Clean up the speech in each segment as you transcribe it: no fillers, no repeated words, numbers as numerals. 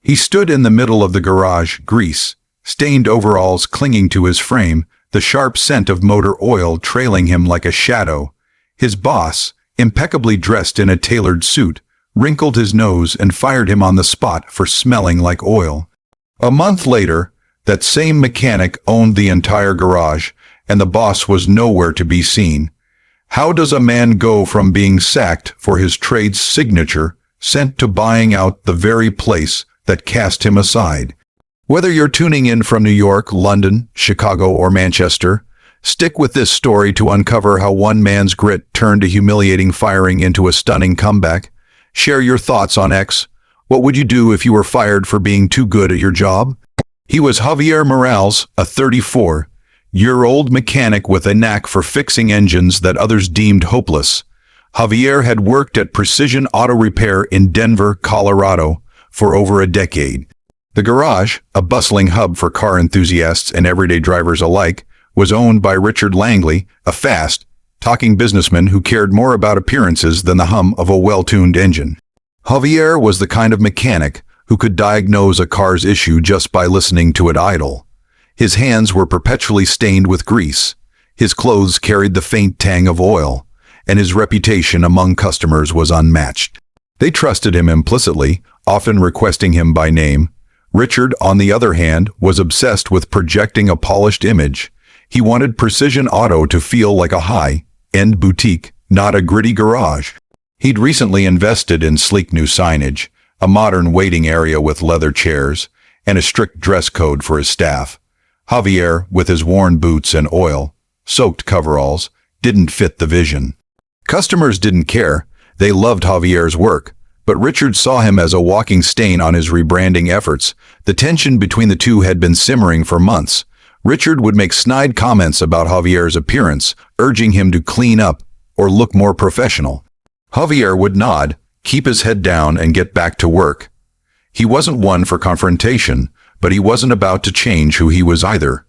He stood in the middle of the garage, grease, stained overalls clinging to his frame, the sharp scent of motor oil trailing him like a shadow. His boss, impeccably dressed in a tailored suit, wrinkled his nose and fired him on the spot for smelling like oil. A month later, that same mechanic owned the entire garage, and the boss was nowhere to be seen. How does a man go from being sacked for his trade's signature, sent to buying out the very place that cast him aside? Whether you're tuning in from New York, London, Chicago, or Manchester, stick with this story to uncover how one man's grit turned a humiliating firing into a stunning comeback. Share your thoughts on X. What would you do if you were fired for being too good at your job? He was Javier Morales, a 34-year-old mechanic with a knack for fixing engines that others deemed hopeless. Javier had worked at Precision Auto Repair in Denver, Colorado, for over a decade. The garage, a bustling hub for car enthusiasts and everyday drivers alike, was owned by Richard Langley, a fast-talking businessman who cared more about appearances than the hum of a well-tuned engine. Javier was the kind of mechanic who could diagnose a car's issue just by listening to it idle. His hands were perpetually stained with grease, his clothes carried the faint tang of oil, and his reputation among customers was unmatched. They trusted him implicitly, often requesting him by name. Richard, on the other hand, was obsessed with projecting a polished image. He wanted Precision Auto to feel like a high-end boutique, not a gritty garage. He'd recently invested in sleek new signage, a modern waiting area with leather chairs, and a strict dress code for his staff. Javier, with his worn boots and oil-soaked coveralls, didn't fit the vision. Customers didn't care. They loved Javier's work, but Richard saw him as a walking stain on his rebranding efforts. The tension between the two had been simmering for months. Richard would make snide comments about Javier's appearance, urging him to clean up or look more professional. Javier would nod, keep his head down, and get back to work. He wasn't one for confrontation, but he wasn't about to change who he was either.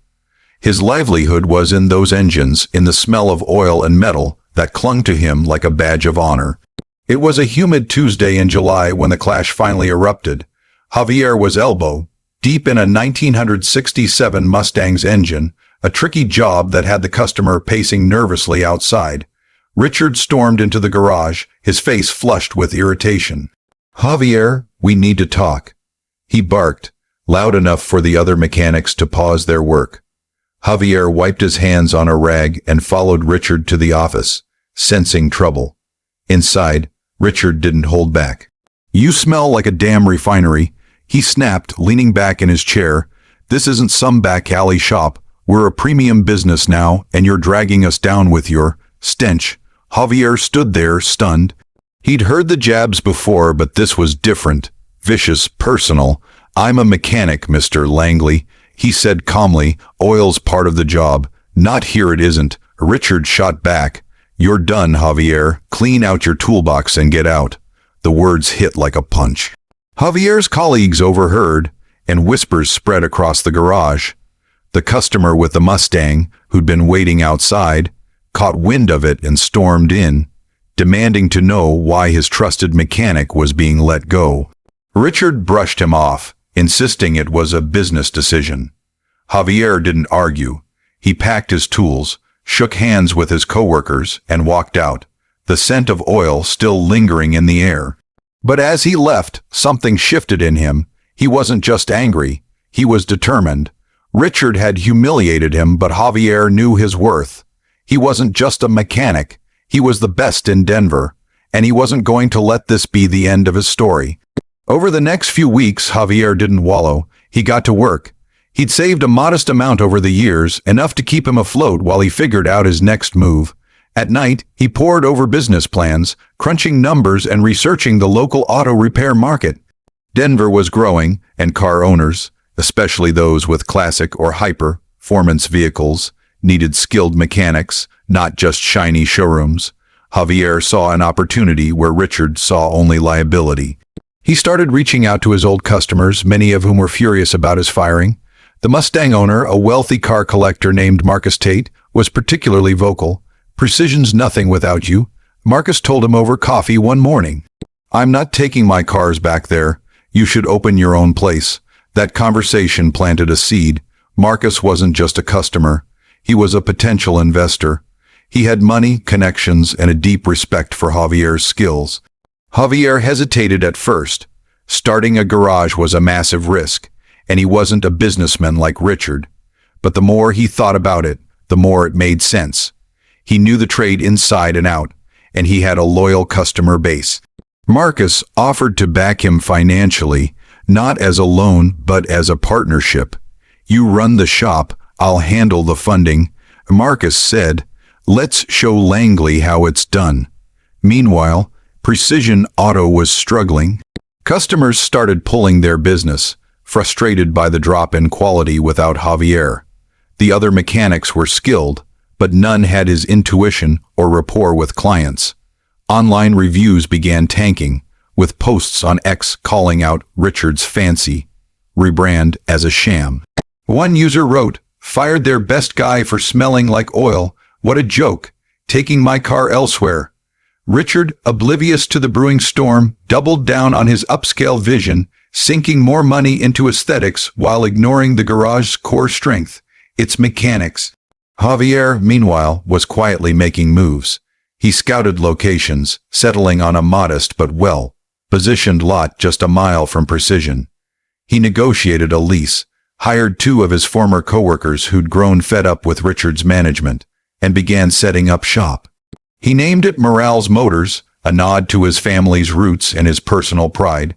His livelihood was in those engines, in the smell of oil and metal that clung to him like a badge of honor. It was a humid Tuesday in July when the clash finally erupted. Javier was elbow deep in a 1967 Mustang's engine, a tricky job that had the customer pacing nervously outside. Richard stormed into the garage, his face flushed with irritation. "Javier, we need to talk," he barked, loud enough for the other mechanics to pause their work. Javier wiped his hands on a rag and followed Richard to the office, sensing trouble. Inside, Richard didn't hold back. "You smell like a damn refinery," he snapped, leaning back in his chair. "This isn't some back alley shop. We're a premium business now, and you're dragging us down with your stench." Javier stood there, stunned. He'd heard the jabs before, but this was different, vicious, personal. "I'm a mechanic, Mr. Langley," he said calmly. "Oil's part of the job. Not here it isn't." Richard shot back. "You're done, Javier. Clean out your toolbox and get out." The words hit like a punch. Javier's colleagues overheard, and whispers spread across the garage. The customer with the Mustang, who'd been waiting outside, caught wind of it and stormed in, demanding to know why his trusted mechanic was being let go. Richard brushed him off, insisting it was a business decision. Javier didn't argue. He packed his tools, shook hands with his coworkers, and walked out, the scent of oil still lingering in the air. But as he left, something shifted in him. He wasn't just angry. He was determined. Richard had humiliated him, but Javier knew his worth. He wasn't just a mechanic. He was the best in Denver, and he wasn't going to let this be the end of his story. Over the next few weeks, Javier didn't wallow. He got to work. He'd saved a modest amount over the years, enough to keep him afloat while he figured out his next move. At night, he pored over business plans, crunching numbers and researching the local auto repair market. Denver was growing, and car owners, especially those with classic or high-performance vehicles, needed skilled mechanics, not just shiny showrooms. Javier saw an opportunity where Richard saw only liability. He started reaching out to his old customers, many of whom were furious about his firing. The Mustang owner, a wealthy car collector named Marcus Tate, was particularly vocal. "Precision's nothing without you," Marcus told him over coffee one morning. "I'm not taking my cars back there. You should open your own place. That conversation planted a seed. Marcus wasn't just a customer. He was a potential investor. He had money, connections, and a deep respect for Javier's skills. Javier hesitated at first. Starting a garage was a massive risk, and he wasn't a businessman like Richard. But the more he thought about it, the more it made sense. He knew the trade inside and out, and he had a loyal customer base. Marcus offered to back him financially, not as a loan but as a partnership. You run the shop, I'll handle the funding. Marcus said, let's show Langley how it's done. Meanwhile, Precision Auto was struggling. Customers started pulling their business, frustrated by the drop in quality without Javier. The other mechanics were skilled, but none had his intuition or rapport with clients. Online reviews began tanking, with posts on X calling out Richard's fancy rebrand as a sham. One user wrote, "Fired their best guy for smelling like oil. What a joke. Taking my car elsewhere." Richard, oblivious to the brewing storm, doubled down on his upscale vision, sinking more money into aesthetics while ignoring the garage's core strength, its mechanics. Javier, meanwhile, was quietly making moves. He scouted locations, settling on a modest but well-positioned lot just a mile from Precision. He negotiated a lease, hired 2 of his former coworkers who'd grown fed up with Richard's management, and began setting up shop. He named it Morales Motors, a nod to his family's roots and his personal pride.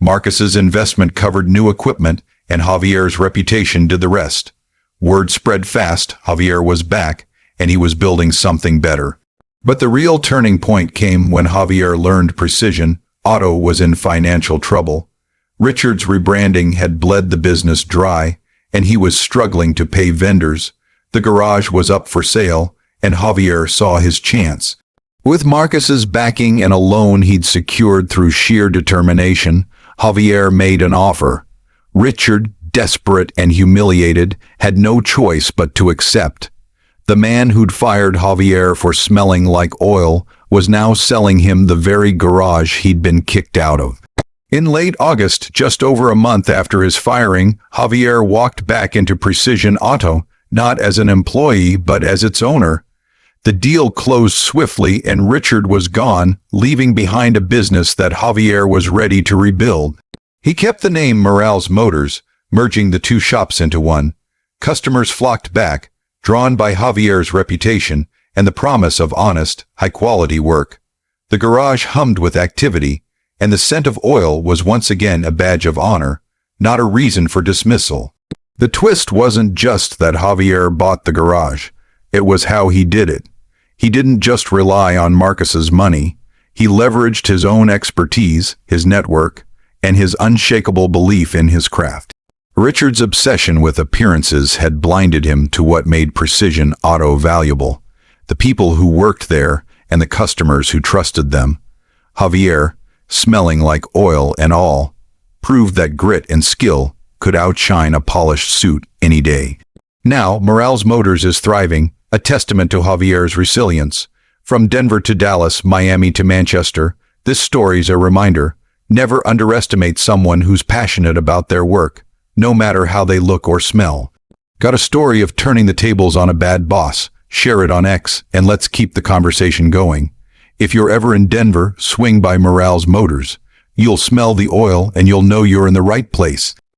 Marcus's investment covered new equipment, and Javier's reputation did the rest. Word spread fast, Javier was back, and he was building something better. But the real turning point came when Javier learned Precision Auto was in financial trouble. Richard's rebranding had bled the business dry, and he was struggling to pay vendors. The garage was up for sale, and Javier saw his chance. With Marcus's backing and a loan he'd secured through sheer determination, Javier made an offer. Richard, desperate and humiliated, had no choice but to accept. The man who'd fired Javier for smelling like oil was now selling him the very garage he'd been kicked out of. In late August, just over a month after his firing, Javier walked back into Precision Auto, not as an employee but as its owner. The deal closed swiftly and Richard was gone, leaving behind a business that Javier was ready to rebuild. He kept the name Morales Motors, merging the 2 shops into one. Customers flocked back, drawn by Javier's reputation and the promise of honest, high-quality work. The garage hummed with activity, and the scent of oil was once again a badge of honor, not a reason for dismissal. The twist wasn't just that Javier bought the garage. It was how he did it. He didn't just rely on Marcus's money. He leveraged his own expertise, his network, and his unshakable belief in his craft. Richard's obsession with appearances had blinded him to what made Precision Auto valuable: the people who worked there and the customers who trusted them. Javier, smelling like oil and all, proved that grit and skill could outshine a polished suit any day. Now, Morales Motors is thriving, a testament to Javier's resilience. From Denver to Dallas, Miami to Manchester, this story's a reminder: never underestimate someone who's passionate about their work, no matter how they look or smell. Got a story of turning the tables on a bad boss? Share it on X, and let's keep the conversation going. If you're ever in Denver, swing by Morales Motors. You'll smell the oil and you'll know you're in the right place.